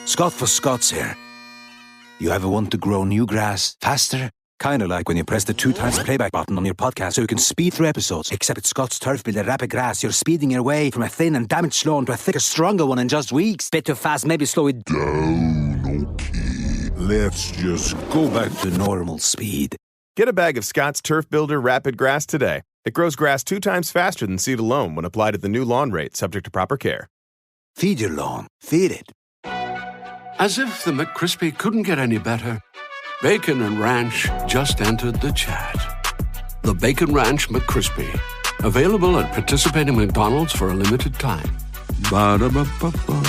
Scott for Scots here. You ever want to grow new grass faster? Kinda like when you press the 2x playback button on your podcast so you can speed through episodes. Except at Scott's Turf Builder Rapid Grass, you're speeding your way from a thin and damaged lawn to a thicker, stronger one in just weeks. Bit too fast, maybe slow it down, okay. Let's just go back to normal speed. Get a bag of Scott's Turf Builder Rapid Grass today. It grows grass 2 times faster than seed alone when applied at the new lawn rate, subject to proper care. Feed your lawn. Feed it. As if the McCrispy couldn't get any better, Bacon and Ranch just entered the chat. The Bacon Ranch McCrispy, available at participating McDonald's for a limited time. Ba-da-ba-ba-ba.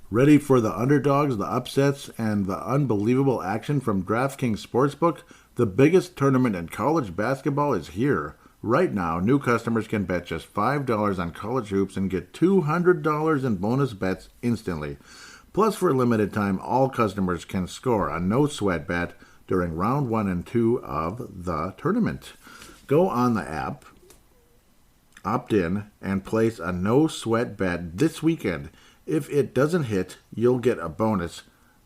Ready for the underdogs, the upsets, and the unbelievable action from DraftKings Sportsbook? The biggest tournament in college basketball is here. Right now, new customers can bet just $5 on college hoops and get $200 in bonus bets instantly. Plus, for a limited time, all customers can score a no-sweat bet during round 1 and 2 of the tournament. Go on the app, opt in, and place a no-sweat bet this weekend. If it doesn't hit, you'll get a bonus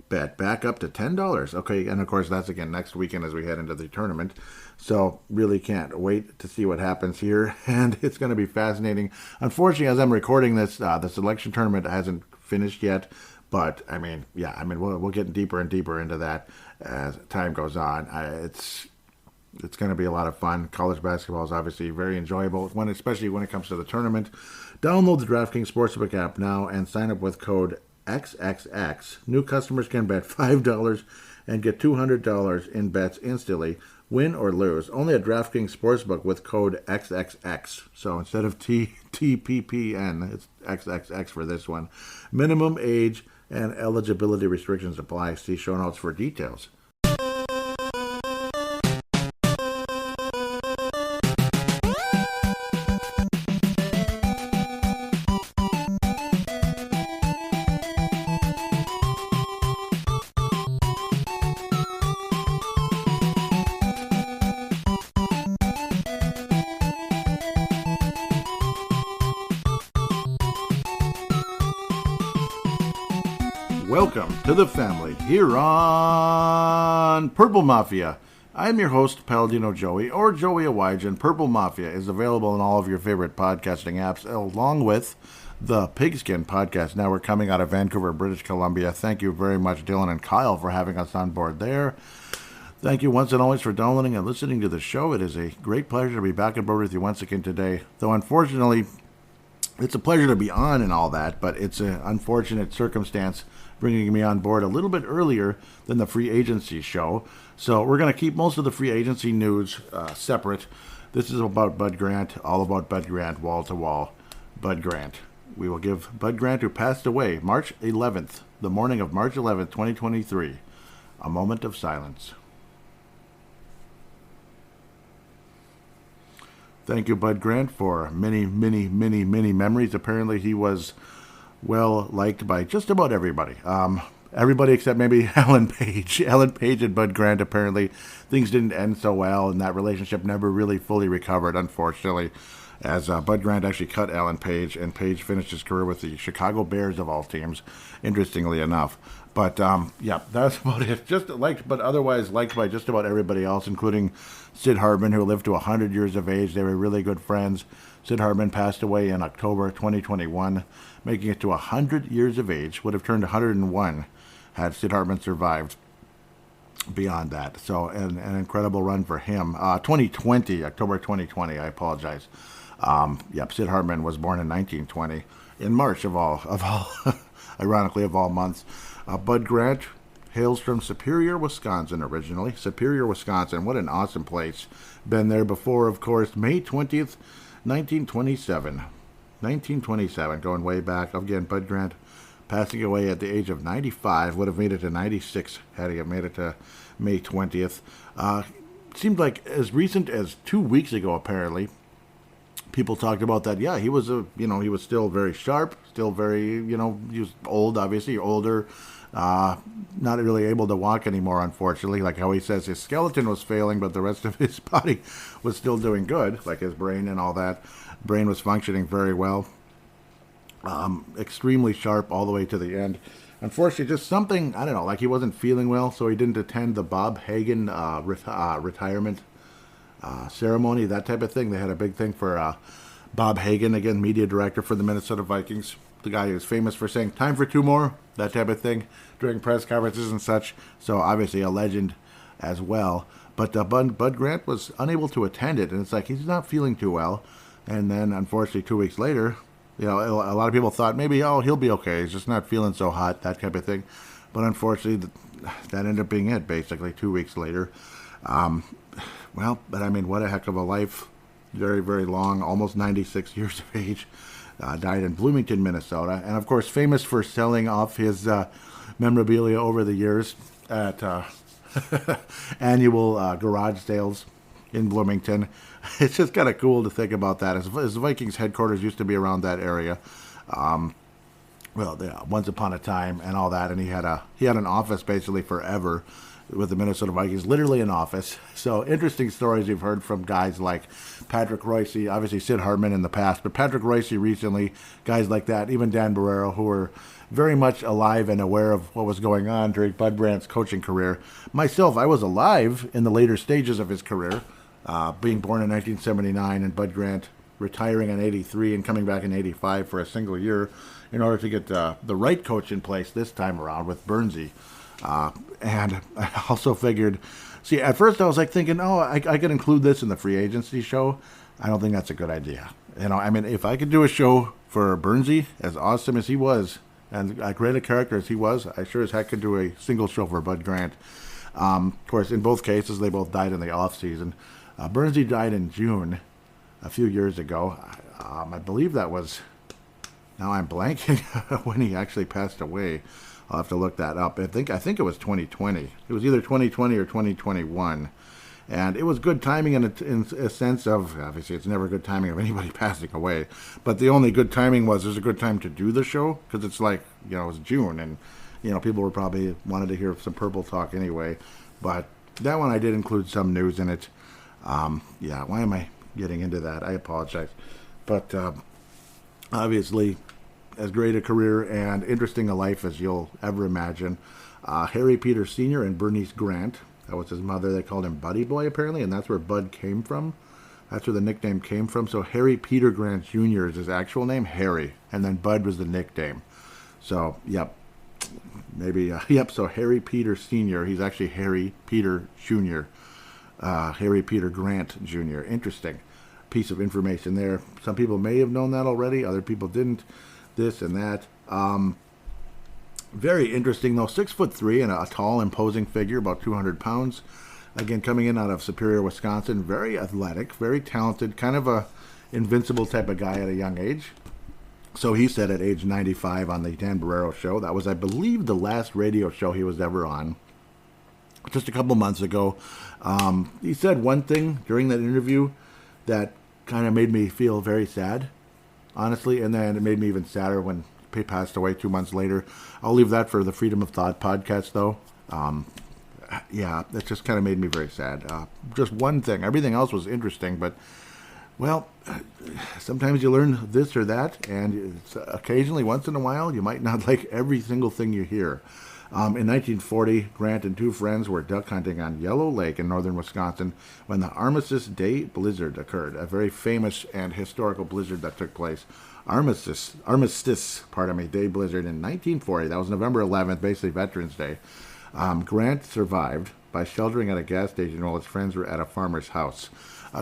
bet back up to $10. Okay, and of course, that's again next weekend as we head into the tournament. So, really can't wait to see what happens here, and it's going to be fascinating. Unfortunately, as I'm recording this, the selection tournament hasn't finished yet. But, we'll get deeper and deeper into that as time goes on. It's going to be a lot of fun. College basketball is obviously very enjoyable, especially when it comes to the tournament. Download the DraftKings Sportsbook app now and sign up with code XXX. New customers can bet $5 and get $200 in bets instantly, win or lose. Only at DraftKings Sportsbook with code XXX. So instead of TPPN, it's XXX for this one. Minimum age and eligibility restrictions apply. See show notes for details. Welcome to the family here on Purple Mafia. I'm your host, Paladino Joey, or Joey Awajan. Purple Mafia is available in all of your favorite podcasting apps, along with the Pigskin Podcast Network coming out of Vancouver, British Columbia. Thank you very much, Dylan and Kyle, for having us on board there. Thank you once and always for downloading and listening to the show. It is a great pleasure to be back on board with you once again today, though unfortunately, it's a pleasure to be on and all that, but it's an unfortunate circumstance bringing me on board a little bit earlier than the free agency show. So we're going to keep most of the free agency news separate. This is about Bud Grant, all about Bud Grant, wall-to-wall Bud Grant. We will give Bud Grant, who passed away March 11th, the morning of March 11th, 2023, a moment of silence. Thank you, Bud Grant, for many, many, many, many memories. Apparently he was well liked by just about everybody. Everybody except maybe Ellen Page. Ellen Page and Bud Grant, apparently things didn't end so well, and that relationship never really fully recovered, unfortunately, as Bud Grant actually cut Ellen Page, and Page finished his career with the Chicago Bears of all teams, interestingly enough. But, that's about it. Just liked, but otherwise liked by just about everybody else, including Sid Hartman, who lived to 100 years of age. They were really good friends. Sid Hartman passed away in October 2021, making it to 100 years of age. Would have turned 101 had Sid Hartman survived beyond that. So an incredible run for him. October 2020, I apologize. Sid Hartman was born in 1920, in March of all, ironically, of all months. Bud Grant hails from Superior, Wisconsin originally. Superior, Wisconsin, what an awesome place. Been there before, of course. May 20th, 1927. 1927, going way back. Again, Bud Grant passing away at the age of 95. Would have made it to 96 had he made it to May 20th. Seemed like as recent as 2 weeks ago, apparently, people talked about that. Yeah, he was he was still very sharp, still very, he was old, obviously, older, not really able to walk anymore, unfortunately. Like how he says his skeleton was failing, but the rest of his body was still doing good, like his brain and all that. Brain was functioning very well. Extremely sharp all the way to the end. unfortunately, just something, I don't know, like he wasn't feeling well, so he didn't attend the Bob Hagan retirement ceremony, that type of thing. They had a big thing for Bob Hagan, again, media director for the Minnesota Vikings, the guy who's famous for saying, time for two more, that type of thing, during press conferences and such. So obviously a legend as well. But Bud Grant was unable to attend it, and it's like he's not feeling too well. And then, unfortunately, 2 weeks later, a lot of people thought maybe, he'll be okay. He's just not feeling so hot, that type of thing. But unfortunately, that ended up being it, basically, 2 weeks later. But I mean, what a heck of a life. Very, very long, almost 96 years of age. Died in Bloomington, Minnesota. And, of course, famous for selling off his memorabilia over the years at annual garage sales in Bloomington. It's just kind of cool to think about that. His Vikings headquarters used to be around that area. Once upon a time and all that. And he had an office basically forever with the Minnesota Vikings, literally an office. So interesting stories you've heard from guys like Patrick Royce, obviously Sid Hartman in the past, but Patrick Royce recently, guys like that, even Dan Barrero, who were very much alive and aware of what was going on during Bud Grant's coaching career. Myself, I was alive in the later stages of his career, being born in 1979 and Bud Grant retiring in 83 and coming back in 85 for a single year in order to get the right coach in place this time around with Bernsey. And I also figured, at first I was like thinking, I could include this in the free agency show. I don't think that's a good idea. If I could do a show for Bernsey, as awesome as he was, and as great a character as he was, I sure as heck could do a single show for Bud Grant. Of course, in both cases, they both died in the off season. Bernsey died in June a few years ago. I believe that was, now I'm blanking when he actually passed away. I'll have to look that up. I think it was 2020. It was either 2020 or 2021. And it was good timing in a sense of, obviously it's never good timing of anybody passing away, but the only good timing was there's a good time to do the show, because it's like, it was June, and, people were probably wanted to hear some Purple talk anyway. But that one I did include some news in it. Why am I getting into that? I apologize. But obviously, as great a career and interesting a life as you'll ever imagine. Harry Peter Sr. and Bernice Grant. That was his mother. They called him Buddy Boy, apparently, and that's where Bud came from. That's where the nickname came from. So Harry Peter Grant Jr. is his actual name, Harry, and then Bud was the nickname. So, so Harry Peter Sr., he's actually Harry Peter Jr., Harry Peter Grant Jr. Interesting piece of information there. Some people may have known that already. Other people didn't. This and that. Very interesting, though. 6'3" and a tall, imposing figure, about 200 pounds. Again, coming in out of Superior, Wisconsin. Very athletic, very talented, kind of a invincible type of guy at a young age. So he said at age 95 on the Dan Barrero show. That was, I believe, the last radio show he was ever on. Just a couple months ago. He said one thing during that interview that kind of made me feel very sad, honestly, and then it made me even sadder when he passed away 2 months later. I'll leave that for the Freedom of Thought podcast, though. That just kind of made me very sad. Just one thing. Everything else was interesting, but, sometimes you learn this or that, and it's occasionally, once in a while, you might not like every single thing you hear. In 1940, Grant and two friends were duck hunting on Yellow Lake in northern Wisconsin when the Armistice Day blizzard occurred, a very famous and historical blizzard that took place. Armistice Day blizzard in 1940. That was November 11th, basically Veterans Day. Grant survived by sheltering at a gas station while his friends were at a farmer's house.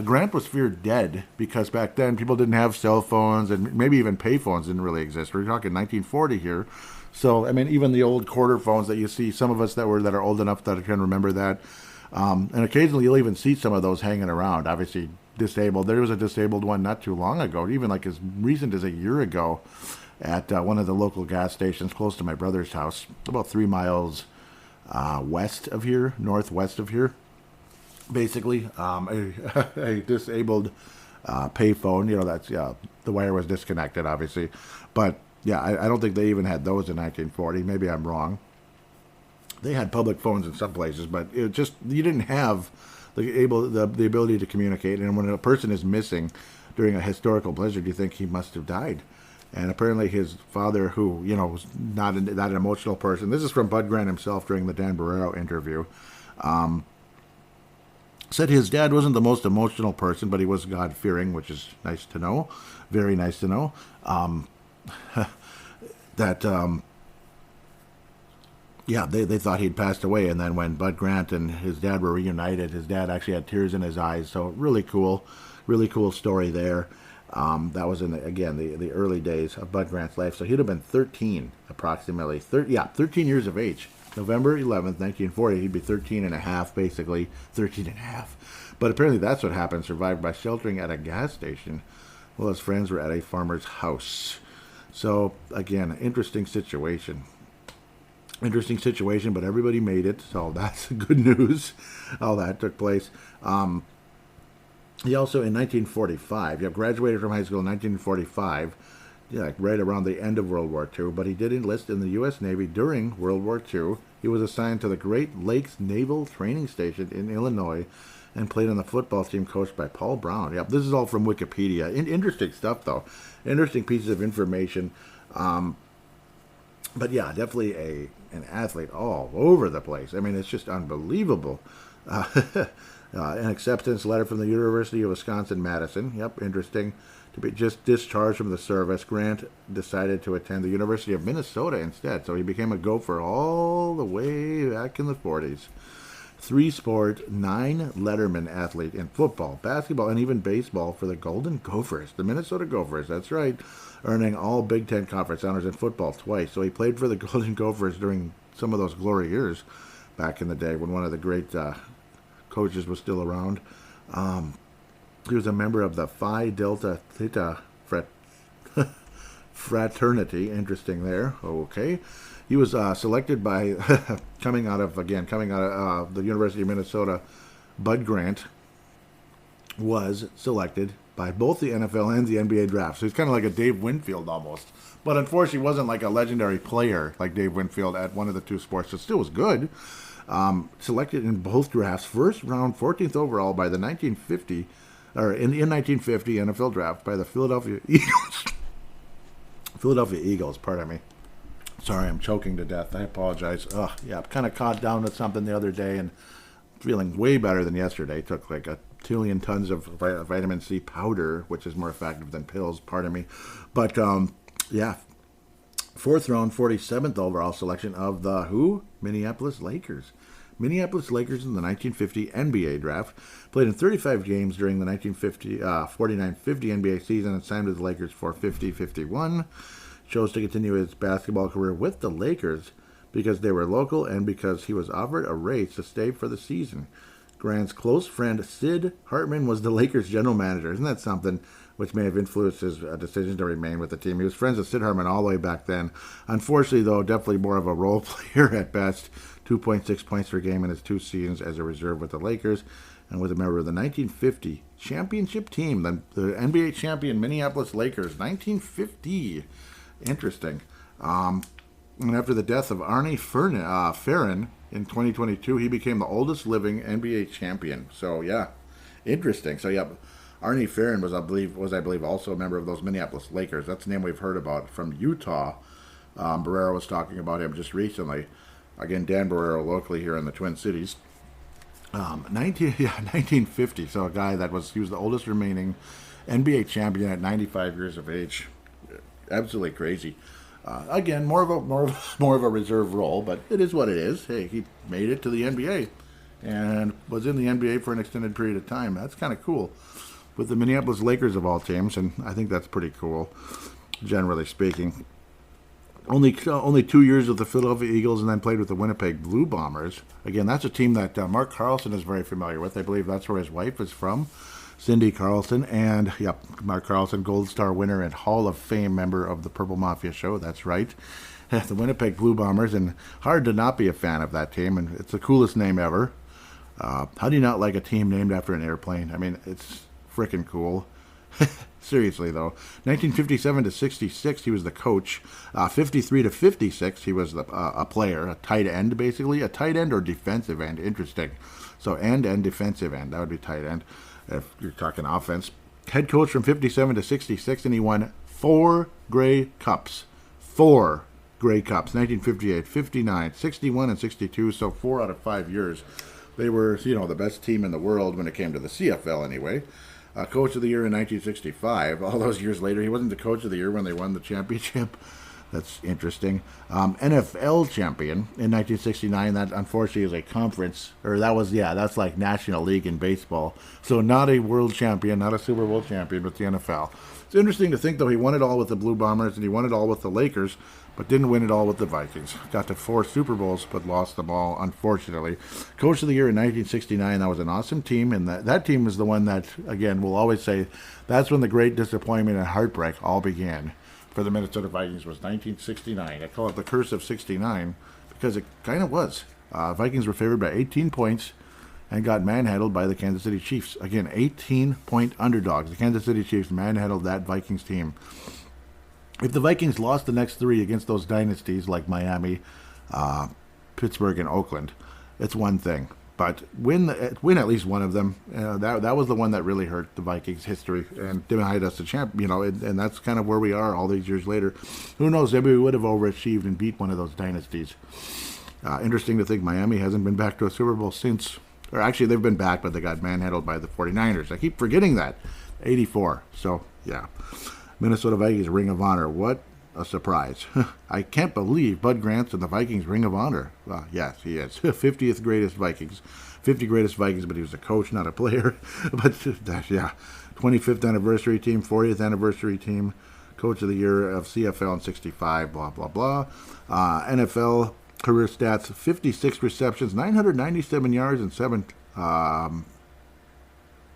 Grant was feared dead because back then people didn't have cell phones, and maybe even payphones didn't really exist. We're talking 1940 here. So, even the old quarter phones that you see, some of us that are old enough that can remember that. And occasionally you'll even see some of those hanging around, obviously disabled. There was a disabled one not too long ago, even like as recent as a year ago, at one of the local gas stations close to my brother's house, about 3 miles northwest of here. Basically, a disabled payphone. That's the wire was disconnected, obviously, but I don't think they even had those in 1940. Maybe I'm wrong. They had public phones in some places, but it just, you didn't have the ability to communicate. And when a person is missing during a historical blizzard, you think he must have died. And apparently his father, who, was not an emotional person, this is from Bud Grant himself during the Dan Barreiro interview, said his dad wasn't the most emotional person, but he was God-fearing, which is nice to know. Very nice to know. They thought he'd passed away, and then when Bud Grant and his dad were reunited, his dad actually had tears in his eyes, so really cool story there. That was in, the early days of Bud Grant's life, so he'd have been 13, approximately, 13 years of age. November 11th, 1940, he'd be 13 and a half, basically, 13 and a half. But apparently that's what happened, survived by sheltering at a gas station while his friends were at a farmer's house. So, again, interesting situation, but everybody made it, so that's good news. All that took place. He also, in 1945, graduated from high school in 1945, right around the end of World War II, but he did enlist in the U.S. Navy during World War II. He was assigned to the Great Lakes Naval Training Station in Illinois and played on the football team coached by Paul Brown. Yep, this is all from Wikipedia. Interesting stuff, though. Interesting pieces of information. But yeah, definitely an athlete all over the place. I mean, it's just unbelievable. An acceptance letter from the University of Wisconsin-Madison. Yep, interesting. To be just discharged from the service, Grant decided to attend the University of Minnesota instead. So he became a Gopher all the way back in the 40s. 3-sport, 9-letterman athlete in football, basketball, and even baseball for the Golden Gophers, the Minnesota Gophers, that's right, earning all Big Ten Conference honors in football twice. So he played for the Golden Gophers during some of those glory years back in the day when one of the great coaches was still around. He was a member of the Phi Delta Theta fraternity. Interesting there. Okay. He was selected by, coming out of the University of Minnesota, Bud Grant was selected by both the NFL and the NBA draft. So he's kind of like a Dave Winfield almost. But unfortunately, he wasn't like a legendary player like Dave Winfield at one of the two sports. It still was good. Selected in both drafts, first round, 14th overall by the 1950 NFL draft by the Philadelphia Eagles. Philadelphia Eagles, pardon me. Sorry, I'm choking to death. I apologize. I'm kind of caught down with something the other day and feeling way better than yesterday. Took like a trillion tons of vitamin C powder, which is more effective than pills, pardon me. But, fourth round, 47th overall selection of the Minneapolis Lakers. Minneapolis Lakers in the 1950 NBA draft. Played in 35 games during the 49-50 NBA season and signed with the Lakers for 50-51. Chose to continue his basketball career with the Lakers because they were local and because he was offered a raise to stay for the season. Grant's close friend Sid Hartman was the Lakers general manager. Isn't that something? Which may have influenced his decision to remain with the team. He was friends with Sid Hartman all the way back then. Unfortunately, though, definitely more of a role player at best. 2.6 points per game in his 2 seasons as a reserve with the Lakers, and was a member of the 1950 championship team, the NBA champion Minneapolis Lakers, 1950. Interesting. And after the death of Arnie Ferrin in 2022, he became the oldest living NBA champion. So, yeah, interesting. So, yeah, Arnie Ferrin was, I believe, also a member of those Minneapolis Lakers. That's a name we've heard about from Utah. Barreiro was talking about him just recently. Again, Dan Barreiro locally here in the Twin Cities. 1950. So a guy he was the oldest remaining NBA champion at 95 years of age. Absolutely crazy. Again, more of a reserve role, but it is what it is. Hey, he made it to the NBA and was in the NBA for an extended period of time. That's kind of cool. With the Minneapolis Lakers of all teams, and I think that's pretty cool, generally speaking. Only 2 years with the Philadelphia Eagles and then played with the Winnipeg Blue Bombers. Again, that's a team that Mark Carlson is very familiar with. I believe that's where his wife is from, Cindy Carlson. And, Mark Carlson, Gold Star winner and Hall of Fame member of the Purple Mafia show. That's right. The Winnipeg Blue Bombers, and hard to not be a fan of that team. And it's the coolest name ever. How do you not like a team named after an airplane? I mean, it's freaking cool. Seriously, though. 1957 to 66, he was the coach. 53 to 56, he was a player, a tight end, basically. A tight end or defensive end. Interesting. So end and defensive end. That would be tight end if you're talking offense. Head coach from 57 to 66, and he won 4 Grey Cups. 4 Grey Cups. 1958, 59, 61, and 62. So 4 out of 5 years. They were, the best team in the world when it came to the CFL anyway. Coach of the year in 1965. All those years later, he wasn't the coach of the year when they won the championship. That's interesting. NFL champion in 1969. That unfortunately is a conference, that's like National League in baseball. So not a world champion, not a Super Bowl champion, but the NFL. It's interesting to think, though, he won it all with the Blue Bombers and he won it all with the Lakers, but didn't win it all with the Vikings. Got to 4 Super Bowls, but lost them all, unfortunately. Coach of the year in 1969. That was an awesome team, and that team is the one that, again, we'll always say that's when the great disappointment and heartbreak all began for the Minnesota Vikings. Was 1969. I call it the curse of 69 because it kind of was. Vikings were favored by 18 points and got manhandled by the Kansas City Chiefs. Again, 18-point underdogs. The Kansas City Chiefs manhandled that Vikings team. If the Vikings lost the next 3 against those dynasties like Miami, Pittsburgh, and Oakland, it's one thing. But win at least one of them. That was the one that really hurt the Vikings' history and denied us a champ. And that's kind of where we are all these years later. Who knows? Maybe we would have overachieved and beat one of those dynasties. Interesting to think Miami hasn't been back to a Super Bowl since. Or actually, they've been back, but they got manhandled by the 49ers. I keep forgetting that. 84. So, yeah. Minnesota Vikings Ring of Honor. What a surprise. I can't believe Bud Grant's in the Vikings Ring of Honor. Well, yes, he is. 50th greatest Vikings. 50 greatest Vikings, but he was a coach, not a player. But, 25th anniversary team, 40th anniversary team, coach of the year of CFL in 65, blah, blah, blah. NFL career stats, 56 receptions, 997 yards, and 7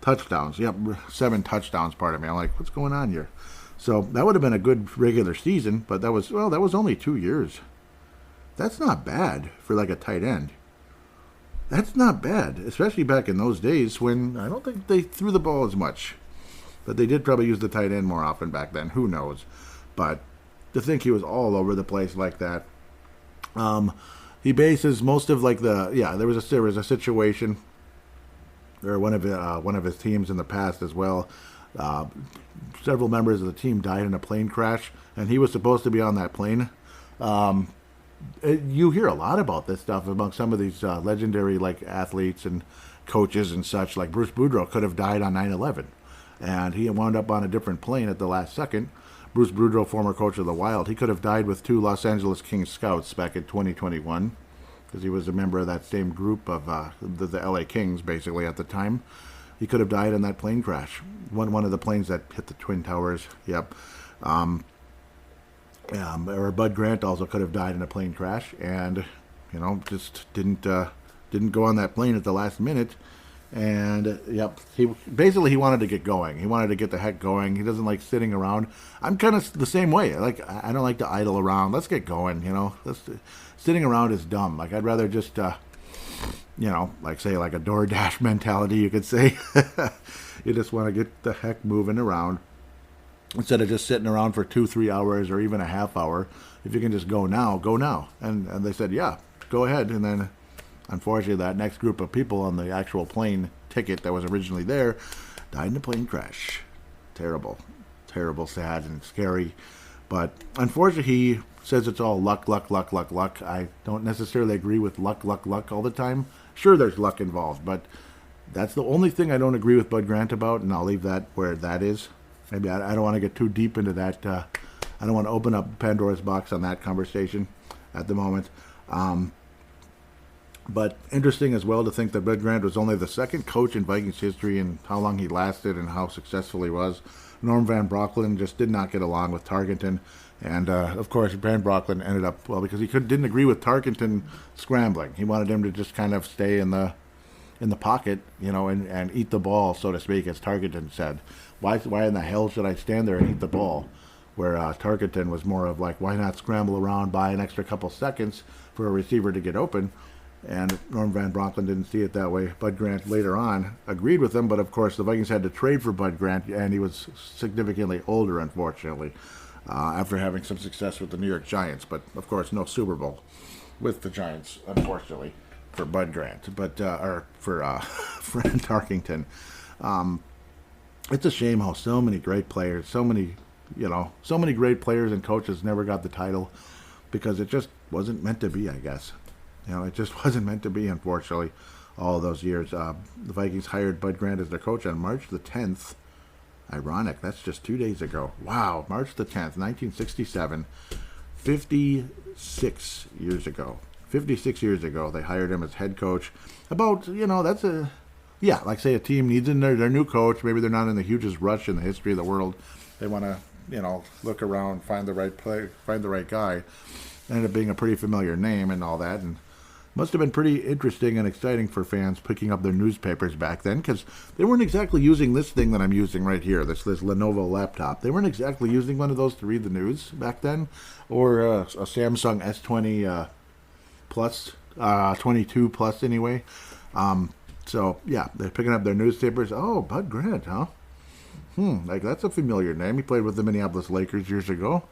touchdowns. Yep, 7 touchdowns, pardon me. I'm like, what's going on here? So that would have been a good regular season, but that was only 2 years. That's not bad for like a tight end. That's not bad, especially back in those days when I don't think they threw the ball as much. But they did probably use the tight end more often back then. Who knows? But to think he was all over the place like that. He bases most of there was a situation, or one of his teams in the past as well. Several members of the team died in a plane crash, and he was supposed to be on that plane. You hear a lot about this stuff among some of these legendary athletes and coaches and such. Like Bruce Boudreau could have died on 9/11, and he wound up on a different plane at the last second. Bruce Boudreau, former coach of the Wild, he could have died with 2 Los Angeles Kings scouts back in 2021 because he was a member of that same group of the LA Kings, basically, at the time. He could have died in that plane crash. One of the planes that hit the Twin Towers. Yep. Or Bud Grant also could have died in a plane crash, and just didn't go on that plane at the last minute. And yep, he wanted to get going. He wanted to get the heck going. He doesn't like sitting around. I'm kind of the same way. I don't like to idle around. Let's get going. Sitting around is dumb. I'd rather just say like a DoorDash mentality, you could say. You just want to get the heck moving around instead of just sitting around for 2-3 hours or even a half hour. If you can just go now, go now. And they said, yeah, go ahead. And then unfortunately, that next group of people on the actual plane ticket that was originally there died in a plane crash. Terrible, sad, and scary. But unfortunately, he says it's all luck. I don't necessarily agree with luck all the time. Sure, there's luck involved, but that's the only thing I don't agree with Bud Grant about, and I'll leave that where that is. Maybe I don't want to get too deep into that. I don't want to open up Pandora's box on that conversation at the moment. But interesting as well to think that Bud Grant was only the second coach in Vikings history and how long he lasted and how successful he was. Norm Van Brocklin just did not get along with Tarkenton. And, of course, Van Brocklin ended up, because he didn't agree with Tarkenton scrambling. He wanted him to just kind of stay in the pocket, and eat the ball, so to speak, as Tarkenton said. Why in the hell should I stand there and eat the ball? Where Tarkenton was more of why not scramble around, buy an extra couple seconds for a receiver to get open? And Norm Van Brocklin didn't see it that way. Bud Grant later on agreed with him, but of course the Vikings had to trade for Bud Grant, and he was significantly older, unfortunately, after having some success with the New York Giants. But of course, no Super Bowl with the Giants, unfortunately, for Bud Grant, or for Fran Tarkenton. It's a shame how so many great players, so many so many great players and coaches never got the title because it just wasn't meant to be, I guess. It just wasn't meant to be, unfortunately, all those years. The Vikings hired Bud Grant as their coach on March the 10th. Ironic, that's just 2 days ago. Wow, March the 10th, 1967. 56 years ago. 56 years ago, they hired him as head coach. About, like say a team needs their new coach. Maybe they're not in the hugest rush in the history of the world. They want to, look around, find the right guy. Ended up being a pretty familiar name and all that, and must have been pretty interesting and exciting for fans picking up their newspapers back then, because they weren't exactly using this thing that I'm using right here, this Lenovo laptop. They weren't exactly using one of those to read the news back then, or a Samsung S20 Plus, 22 Plus anyway. So, yeah, they're picking up their newspapers. Oh, Bud Grant, huh? That's a familiar name. He played with the Minneapolis Lakers years ago.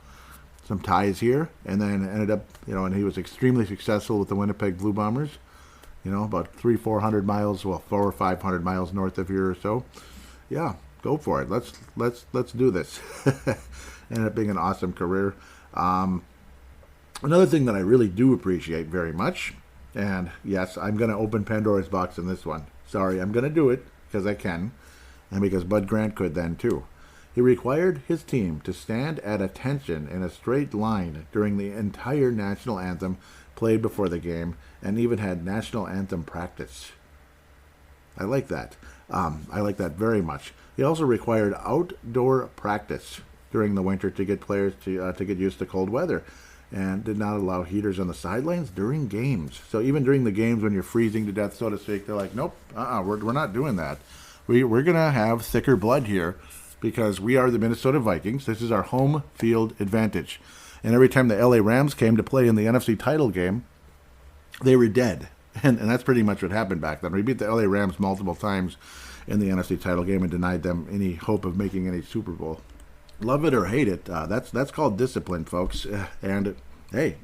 Some ties here, and then ended up, and he was extremely successful with the Winnipeg Blue Bombers, about 400 miles, 400 or 500 miles north of here or so. Yeah, go for it. Let's do this. Ended up being an awesome career. Another thing that I really do appreciate very much, and yes, I'm going to open Pandora's box in this one. Sorry, I'm going to do it because I can, and because Bud Grant could then too. He required his team to stand at attention in a straight line during the entire national anthem played before the game, and even had national anthem practice. I like that. I like that very much. He also required outdoor practice during the winter to get players to get used to cold weather, and did not allow heaters on the sidelines during games. So even during the games when you're freezing to death, so to speak, they're like, nope, we're not doing that. We're going to have thicker blood here, because we are the Minnesota Vikings. This is our home field advantage. And every time the LA Rams came to play in the NFC title game, they were dead. And that's pretty much what happened back then. We beat the LA Rams multiple times in the NFC title game and denied them any hope of making any Super Bowl. Love it or hate it, that's called discipline, folks. And, hey,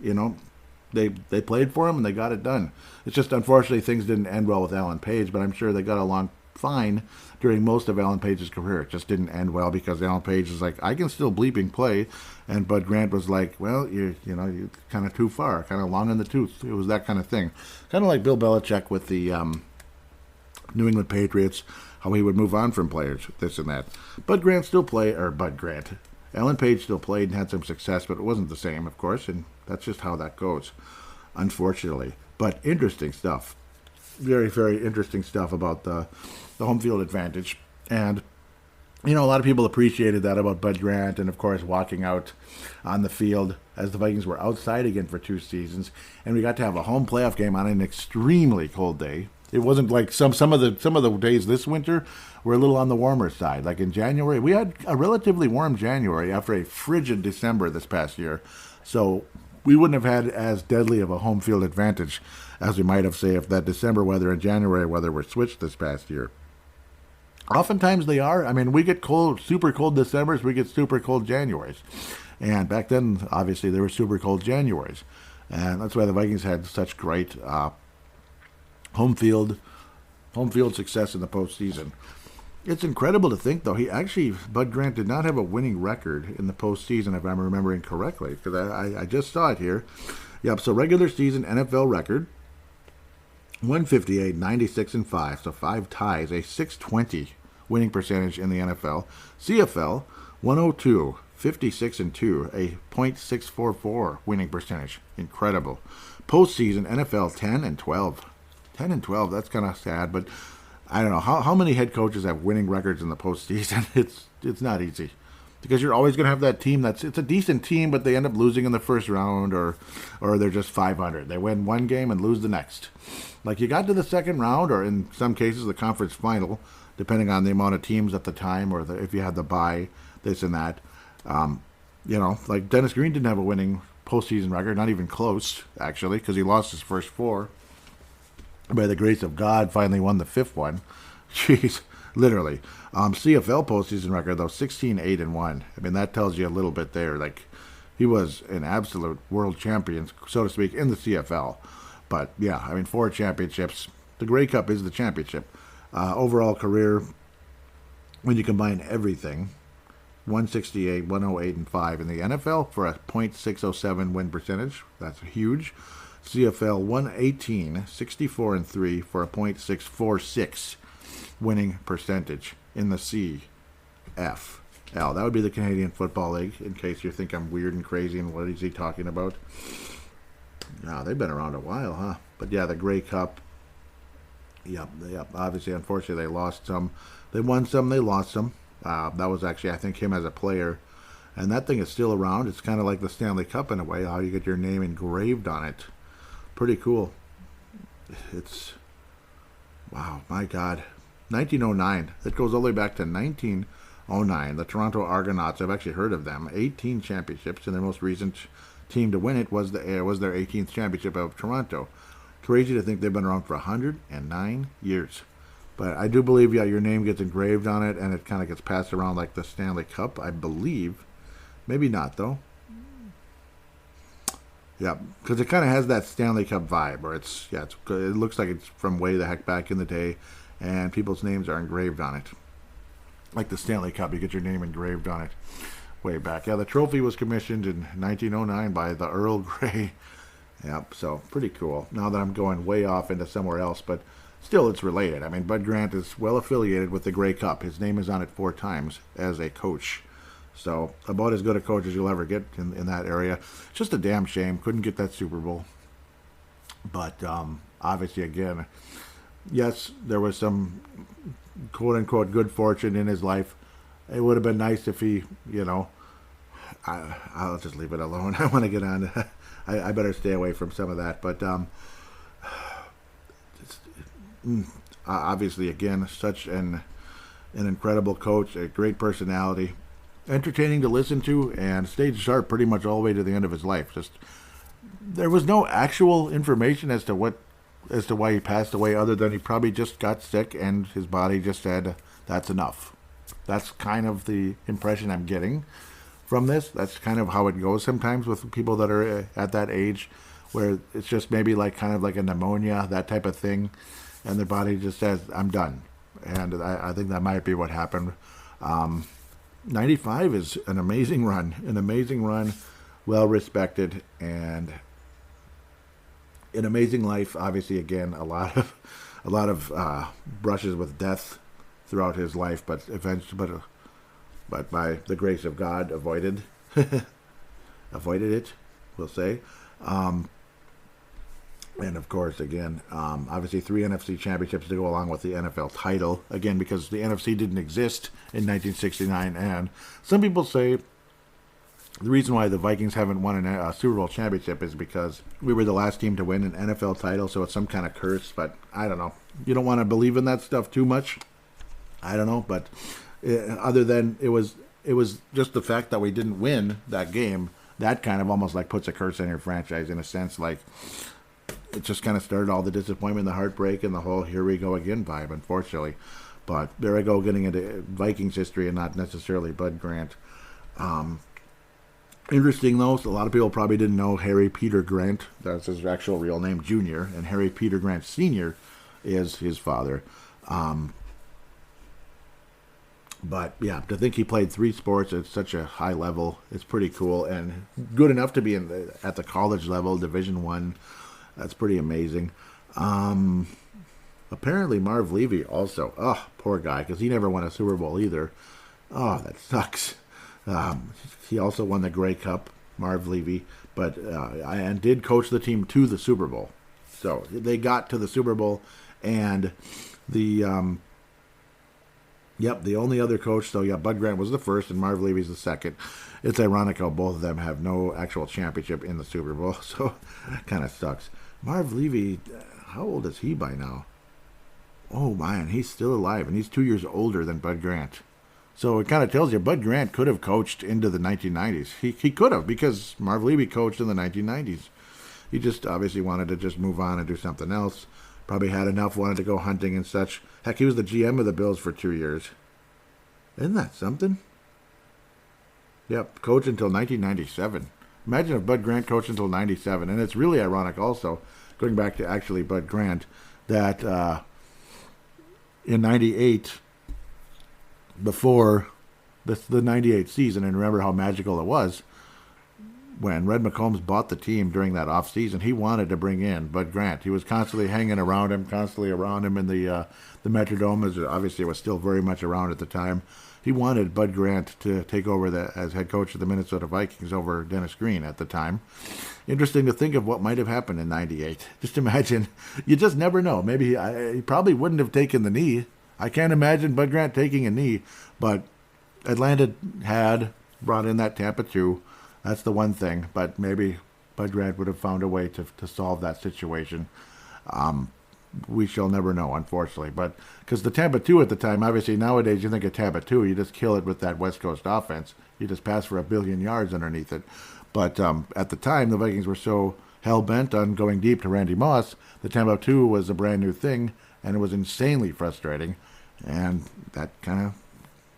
they played for him and they got it done. It's just, unfortunately, things didn't end well with Alan Page, but I'm sure they got along fine during most of Alan Page's career. It just didn't end well because Alan Page was like, I can still bleeping play, and Bud Grant was like, well, you're kind of too far, kind of long in the tooth. It was that kind of thing, kind of like Bill Belichick with the New England Patriots, how he would move on from players, this and that. Alan Page still played and had some success, but it wasn't the same, of course, and that's just how that goes, unfortunately. But interesting stuff. Very, very interesting stuff about the home field advantage. And, a lot of people appreciated that about Bud Grant, and, of course, walking out on the field as the Vikings were outside again for 2 seasons. And we got to have a home playoff game on an extremely cold day. It wasn't like some of the days this winter were a little on the warmer side. Like in January, we had a relatively warm January after a frigid December this past year. So we wouldn't have had as deadly of a home field advantage as we might have, say, if that December weather and January weather were switched this past year. Oftentimes they are. I mean, we get super cold Decembers, we get super cold Januaries. And back then, obviously, there were super cold Januaries. And that's why the Vikings had such great home field success in the postseason. It's incredible to think, though, Bud Grant did not have a winning record in the postseason, if I'm remembering correctly, because I just saw it here. Yep, so regular season NFL record, 158, 96, and 5, so 5 ties, a 620 winning percentage in the NFL. CFL, 102, 56, and 2, a .644 winning percentage. Incredible. Postseason, NFL, 10 and 12. 10 and 12, that's kind of sad, but I don't know. How many head coaches have winning records in the postseason? It's not easy. Because you're always going to have that team it's a decent team, but they end up losing in the first round, or they're just 500. They win one game and lose the next. Like, you got to the second round, or in some cases the conference final, depending on the amount of teams at the time, or if you had the bye, this and that. Like Dennis Green didn't have a winning postseason record, not even close, actually, because he lost his first 4. By the grace of God, finally won the 5th one. Jeez, literally. CFL postseason record, though, 16-8 and 1. I mean, that tells you a little bit there. Like, he was an absolute world champion, so to speak, in the CFL. But, yeah, I mean, 4 championships. The Grey Cup is the championship. Overall career, when you combine everything, 168, 108, and 5 in the NFL for a .607 win percentage. That's huge. CFL 118, 64 and 3 for a .646 winning percentage in the CFL. That would be the Canadian Football League, in case you think I'm weird and crazy and what is he talking about. No, they've been around a while, huh? But yeah, the Grey Cup. Yep. Obviously, unfortunately, they lost some. They won some, they lost some. That was actually, I think, him as a player. And that thing is still around. It's kind of like the Stanley Cup in a way, how you get your name engraved on it. Pretty cool. It's, wow, my God. 1909. It goes all the way back to 1909. The Toronto Argonauts, I've actually heard of them. 18 championships, and their most recent team to win it was their 18th championship of Toronto. Crazy to think they've been around for 109 years. But I do believe, yeah, your name gets engraved on it, and it kind of gets passed around like the Stanley Cup, I believe. Maybe not, though. Yeah, because it kind of has that Stanley Cup vibe, where it looks like it's from way the heck back in the day, and people's names are engraved on it. Like the Stanley Cup, you get your name engraved on it way back. Yeah, the trophy was commissioned in 1909 by the Earl Grey. Yep, so pretty cool. Now that I'm going way off into somewhere else, but still it's related. I mean, Bud Grant is well affiliated with the Grey Cup. His name is on it 4 times as a coach. So about as good a coach as you'll ever get in that area. Just a damn shame. Couldn't get that Super Bowl. But obviously, again, yes, there was some quote-unquote good fortune in his life. It would have been nice if he, I'll just leave it alone. I want to get on. I better stay away from some of that. But obviously, again, such an incredible coach, a great personality. Entertaining to listen to, and stayed sharp pretty much all the way to the end of his life. Just there was no actual information as to why he passed away, other than he probably just got sick and his body just said that's enough. That's kind of the impression I'm getting from this. That's kind of how it goes sometimes with people that are at that age, where it's just maybe kind of like a pneumonia, that type of thing, and their body just says I'm done. And I think that might be what happened. 95 is an amazing run, well respected, and an amazing life. Obviously, again, a lot of brushes with death throughout his life, but eventually, but by the grace of God, avoided it, we'll say. And of course, again, obviously 3 NFC championships to go along with the NFL title. Again, because the NFC didn't exist in 1969. And some people say the reason why the Vikings haven't won a Super Bowl championship is because we were the last team to win an NFL title. So it's some kind of curse. But I don't know. You don't want to believe in that stuff too much. I don't know. But other than it was just the fact that we didn't win that game, that kind of almost puts a curse on your franchise in a sense. It just kind of started all the disappointment, the heartbreak, and the whole here we go again vibe, unfortunately. But there I go, getting into Vikings history and not necessarily Bud Grant. Interesting, though, a lot of people probably didn't know Harry Peter Grant. That's his actual real name, Jr., and Harry Peter Grant Sr. is his father. But, yeah, to think he played 3 sports at such a high level, it's pretty cool, and good enough to be at the college level, Division I. That's pretty amazing. Apparently Marv Levy also. Oh, poor guy, because he never won a Super Bowl either. Oh, that sucks. He also won the Grey Cup, Marv Levy, and did coach the team to the Super Bowl. So they got to the Super Bowl, and the only other coach. So yeah, Bud Grant was the first, and Marv Levy's the second. It's ironic how both of them have no actual championship in the Super Bowl, so that kind of sucks. Marv Levy, how old is he by now? Oh, man, he's still alive, and he's 2 years older than Bud Grant. So it kind of tells you Bud Grant could have coached into the 1990s. He could have, because Marv Levy coached in the 1990s. He just obviously wanted to just move on and do something else. Probably had enough, wanted to go hunting and such. Heck, he was the GM of the Bills for 2 years. Isn't that something? Yep, coached until 1997. Imagine if Bud Grant coached until 97. And it's really ironic also, going back to actually Bud Grant, that in 98, before the 98 season, and remember how magical it was. When Red McCombs bought the team during that off season, he wanted to bring in Bud Grant. He was constantly hanging around him, in the Metrodome, as obviously it was still very much around at the time. He wanted Bud Grant to take over as head coach of the Minnesota Vikings over Dennis Green at the time. Interesting to think of what might have happened in 98. Just imagine. You just never know. Maybe he probably wouldn't have taken the knee. I can't imagine Bud Grant taking a knee, but Atlanta had brought in that Tampa 2. That's the one thing, but maybe Bud Grant would have found a way to solve that situation. We shall never know, unfortunately. But because the Tampa 2 at the time, obviously nowadays you think of Tampa 2, you just kill it with that West Coast offense. You just pass for 1 billion yards underneath it. But at the time, the Vikings were so hell-bent on going deep to Randy Moss, the Tampa 2 was a brand new thing, and it was insanely frustrating. And that kind of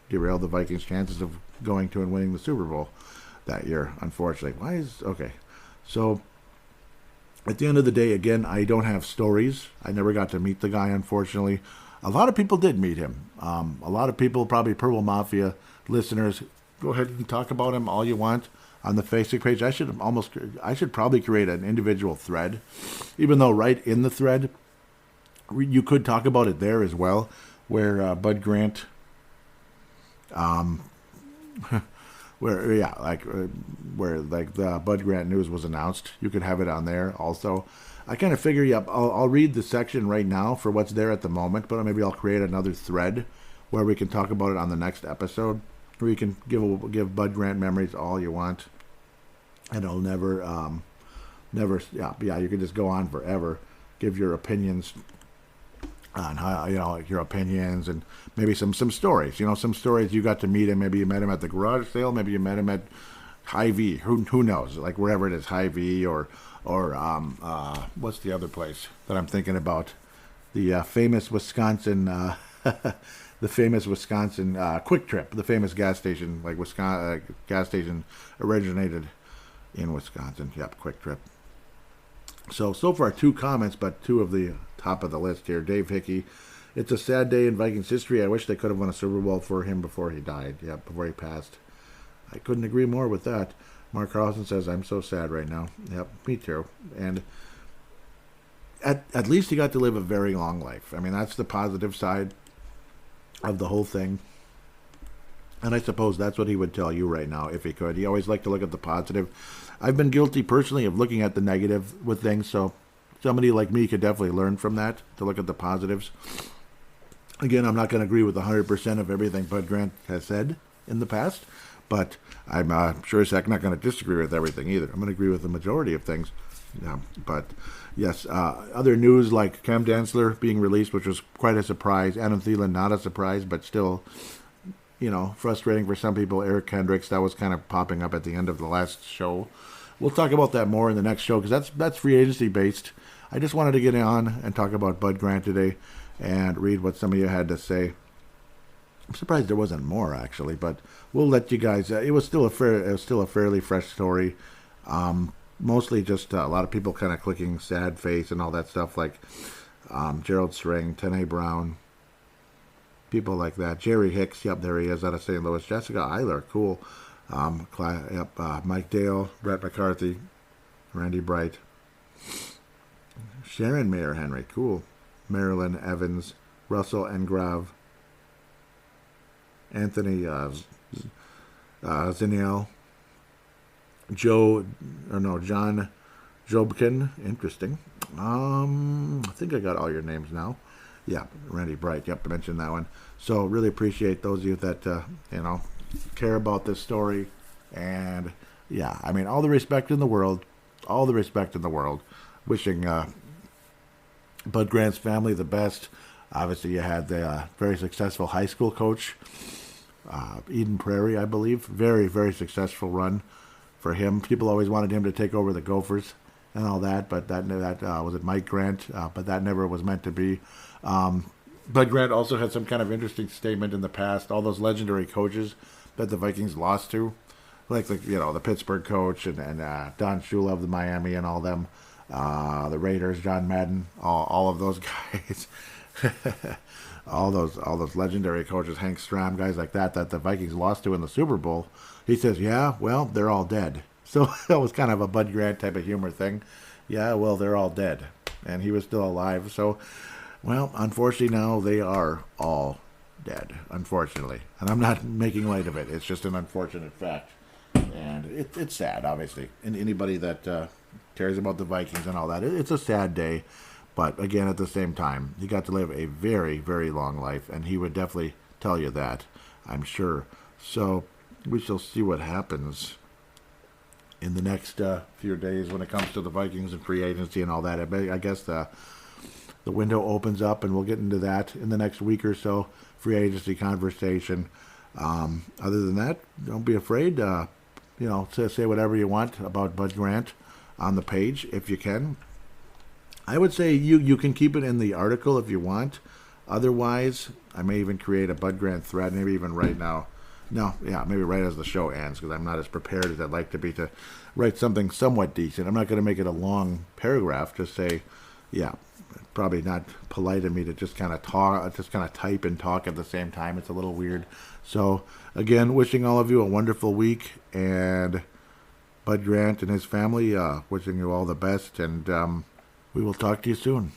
derailed the Vikings' chances of going to and winning the Super Bowl that year, unfortunately. Okay. So at the end of the day, again, I don't have stories. I never got to meet the guy, unfortunately. A lot of people did meet him. A lot of people, probably Purple Mafia listeners, go ahead and talk about him all you want on the Facebook page. I should probably create an individual thread, even though right in the thread, you could talk about it there as well, where Bud Grant, where the Bud Grant news was announced. You could have it on there also. I kind of figure, I'll read the section right now for what's there at the moment, but maybe I'll create another thread where we can talk about it on the next episode, where you can give Bud Grant memories all you want, and it'll never, you can just go on forever, give your opinions on how, your opinions, and maybe some stories. Some stories you got to meet him. Maybe you met him at the garage sale. Maybe you met him at Hy-Vee. Who knows? Like wherever it is, Hy-Vee or what's the other place that I'm thinking about? The famous Wisconsin, Quick Trip, the famous gas station, like Wisconsin gas station originated in Wisconsin. Yep, Quick Trip. So far 2 comments, but 2 of the top of the list here. Dave Hickey, it's a sad day in Vikings history. I wish they could have won a Super Bowl for him before he died. Yeah, before he passed. I couldn't agree more with that. Mark Carlson says, I'm so sad right now. Yep, me too. And at least he got to live a very long life. I mean, that's the positive side of the whole thing. And I suppose that's what he would tell you right now if he could. He always liked to look at the positive. I've been guilty personally of looking at the negative with things, so somebody like me could definitely learn from that, to look at the positives. Again, I'm not going to agree with 100% of everything Bud Grant has said in the past, but I'm sure as heck not going to disagree with everything either. I'm going to agree with the majority of things. Yeah, but yes, other news like Cam Dantzler being released, which was quite a surprise. Adam Thielen, not a surprise, but still, frustrating for some people. Eric Kendricks, that was kind of popping up at the end of the last show. We'll talk about that more in the next show because that's free agency based. I just wanted to get on and talk about Bud Grant today and read what some of you had to say. I'm surprised there wasn't more actually, but we'll let you guys. It was still a fairly fresh story. Mostly just a lot of people kind of clicking sad face and all that stuff, like Gerald String, Tene Brown, people like that. Jerry Hicks, yep, there he is out of St. Louis. Jessica Eiler, cool. Mike Dale, Brett McCarthy, Randy Bright, Sharon Mayer Henry, cool. Marilyn Evans, Russell Engrav, Anthony Ziniel, John Jobkin, interesting. I think I got all your names now. Yeah, Randy Bright, yep, I mentioned that one. So really appreciate those of you that, care about this story. And yeah, I mean, all the respect in the world. Wishing Bud Grant's family the best. Obviously, you had the very successful high school coach, Eden Prairie, I believe. Very, very successful run for him. People always wanted him to take over the Gophers and all that, but that was it Mike Grant, but that never was meant to be. Bud Grant also had some kind of interesting statement in the past. All those legendary coaches that the Vikings lost to, like the Pittsburgh coach and Don Shula of the Miami and all them. the Raiders, John Madden, all of those guys, all those legendary coaches, Hank Stram, guys like that the Vikings lost to in the Super Bowl. He says, yeah, well, they're all dead. So that was kind of a Bud Grant type of humor thing. Yeah, well, they're all dead. And he was still alive. So, well, unfortunately now they are all dead, unfortunately. And I'm not making light of it. It's just an unfortunate fact. And it's sad, obviously. And anybody that cares about the Vikings and all that, it's a sad day. But again, at the same time, he got to live a very, very long life. And he would definitely tell you that, I'm sure. So we shall see what happens in the next few days when it comes to the Vikings and free agency and all that. I guess the window opens up, and we'll get into that in the next week or so, free agency conversation. Other than that, don't be afraid. Say whatever you want about Bud Grant on the page if you can. I would say you can keep it in the article if you want. Otherwise, I may even create a Bud Grant thread, maybe even right now. No, yeah, maybe right as the show ends, because I'm not as prepared as I'd like to be to write something somewhat decent. I'm not going to make it a long paragraph. Just say, yeah, probably not polite of me to just kind of talk, just kind of type and talk at the same time. It's a little weird. So, again, wishing all of you a wonderful week, and Bud Grant and his family, wishing you all the best, and we will talk to you soon.